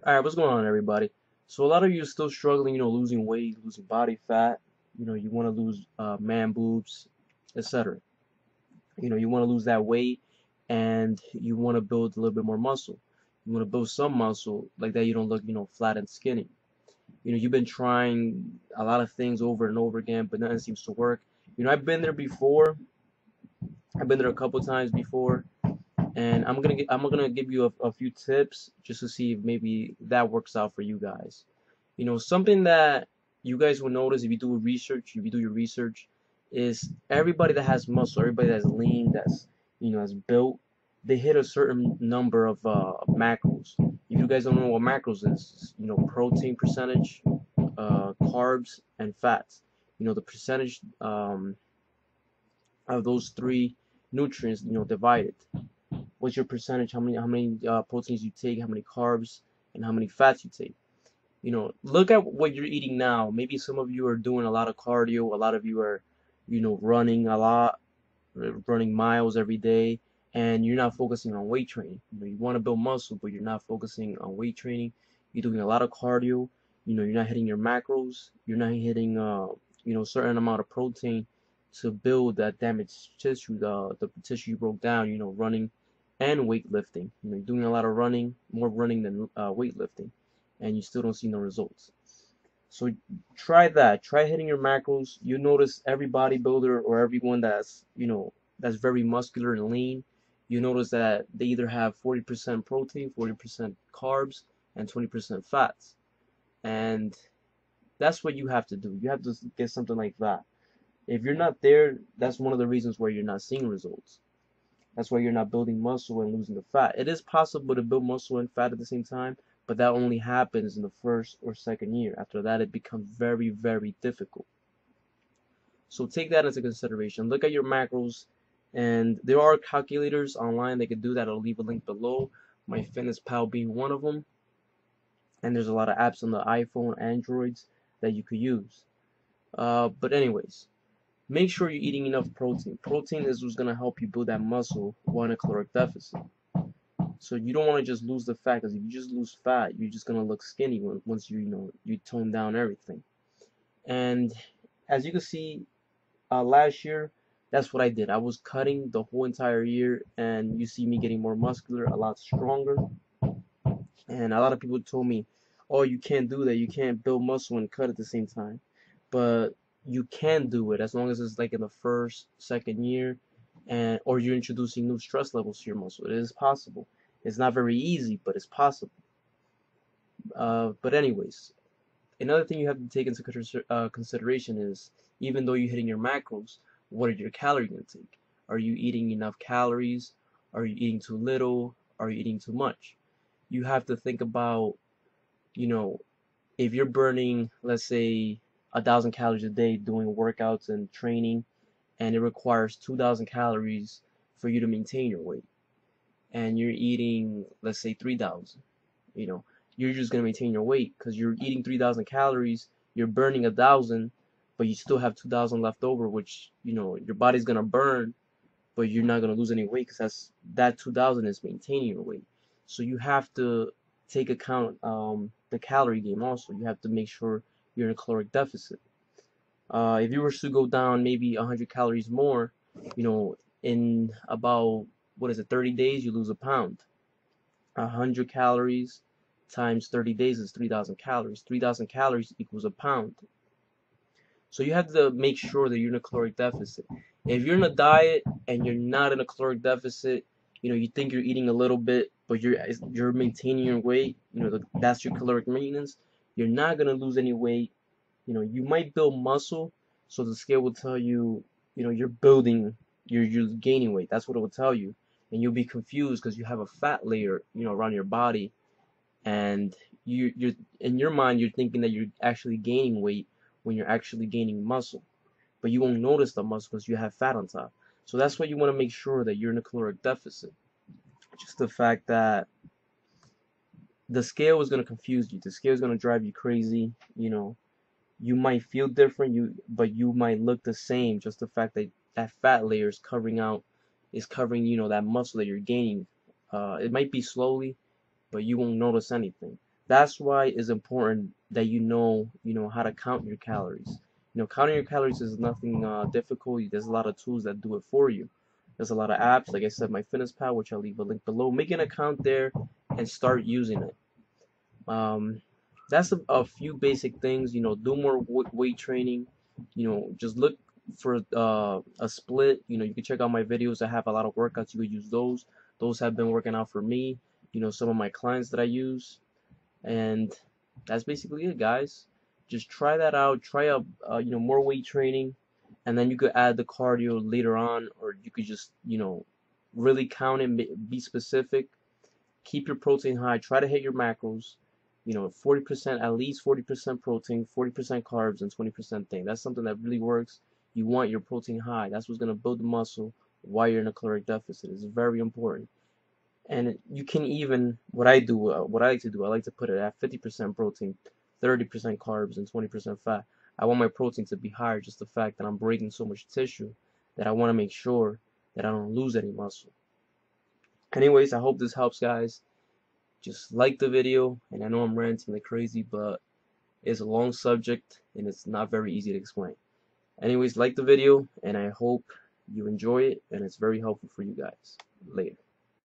Alright, what's going on, everybody? So a lot of you are still struggling, losing weight, losing body fat. You want to lose man boobs, etc. You want to lose that weight, and you want to build a little bit more muscle. You want to build some muscle like that. You don't look, flat and skinny. You've been trying a lot of things over and over again, but nothing seems to work. I've been there before. I've been there a couple times before, and I'm gonna give you a few tips just to see if maybe that works out for you guys. Something that you guys will notice if you do research, if you do your research, is everybody that has muscle, everybody that's lean, that's built, they hit a certain number of macros. If you guys don't know what macros is, protein percentage, carbs, and fats. The percentage of those three nutrients, divided. What's your percentage? How many proteins you take, how many carbs, and how many fats you take. Look at what you're eating now. Maybe some of you are doing a lot of cardio, a lot of you are, running a lot, running miles every day, and you're not focusing on weight training. You want to build muscle, but you're not focusing on weight training. You're doing a lot of cardio. You're not hitting your macros. You're not hitting, certain amount of protein to build that damaged tissue, the tissue you broke down. Running and weightlifting. You're doing a lot of running, more running than weightlifting, and you still don't see no results. So try that. Try hitting your macros. You notice every bodybuilder or everyone that's very muscular and lean, you notice that they either have 40% protein, 40% carbs, and 20% fats. And that's what you have to do. You have to get something like that. If you're not there, that's one of the reasons why you're not seeing results. That's why you're not building muscle and losing the fat. It is possible to build muscle and fat at the same time, but that only happens in the first or second year. After that, it becomes very, very difficult. So take that into consideration. Look at your macros, and there are calculators online that can do that. I'll leave a link below. MyFitnessPal being one of them. And there's a lot of apps on the iPhone, Androids that you could use. But anyways, make sure you're eating enough protein. Protein is what's gonna help you build that muscle while in a caloric deficit. So you don't want to just lose the fat, because if you just lose fat, you're just gonna look skinny once you tone down everything. And as you can see, last year, that's what I did. I was cutting the whole entire year, and you see me getting more muscular, a lot stronger. And a lot of people told me, "Oh, you can't do that. You can't build muscle and cut at the same time." But you can do it as long as it's like in the first, second year, or you're introducing new stress levels to your muscle. It is possible. It's not very easy, but it's possible. But anyways, another thing you have to take into consideration is, even though you're hitting your macros, what are your calorie intake? Are you eating enough calories? Are you eating too little? Are you eating too much? You have to think about, you know, if you're burning, let's say, 1,000 calories a day doing workouts and training, and it requires 2,000 calories for you to maintain your weight, and you're eating, let's say, 3,000, you're just going to maintain your weight because you're eating 3,000 calories, you're burning 1,000, but you still have 2,000 left over, which, your body's going to burn, but you're not going to lose any weight because that 2,000 is maintaining your weight. So you have to take account the calorie game also. You have to make sure you're in a caloric deficit. If you were to go down maybe 100 calories more, in about, 30 days, you lose a pound. 100 calories times 30 days is 3,000 calories. 3,000 calories equals a pound. So you have to make sure that you're in a caloric deficit. If you're in a diet and you're not in a caloric deficit, you think you're eating a little bit, but you're maintaining your weight, that's your caloric maintenance, you're not going to lose any weight. You might build muscle, so the scale will tell you, you're building, you're gaining weight. That's what it will tell you. And you'll be confused because you have a fat layer, around your body, and you're in your mind, you're thinking that you're actually gaining weight when you're actually gaining muscle. But you won't notice the muscle because you have fat on top. So that's why you want to make sure that you're in a caloric deficit. Just the fact that the scale is going to confuse you. The scale is going to drive you crazy. You might feel different, but you might look the same. Just the fact that that fat layer is covering, that muscle that you're gaining. It might be slowly, but you won't notice anything. That's why it's important that you know how to count your calories. Counting your calories is nothing difficult. There's a lot of tools that do it for you. There's a lot of apps, like I said, MyFitnessPal, which I'll leave a link below. Make an account there and start using it. That's a few basic things. Do more weight training. Just look for a split. You can check out my videos. I have a lot of workouts. You could use those. Those have been working out for me. Some of my clients that I use. And that's basically it, guys. Just try that out. Try out more weight training, and then you could add the cardio later on, or you could just really count it, be specific. Keep your protein high. Try to hit your macros. 40%, at least 40% protein, 40% carbs, and 20% thing. That's something that really works. You want your protein high. That's what's gonna build the muscle while you're in a caloric deficit. It's very important. And you can even, what I like to do, I like to put it at 50% protein, 30% carbs, and 20% fat. I want my protein to be higher, just the fact that I'm breaking so much tissue that I want to make sure that I don't lose any muscle. Anyways, I hope this helps, guys. Just like the video, and I know I'm ranting like crazy, but it's a long subject and it's not very easy to explain. Anyways, like the video, and I hope you enjoy it, and it's very helpful for you guys. Later.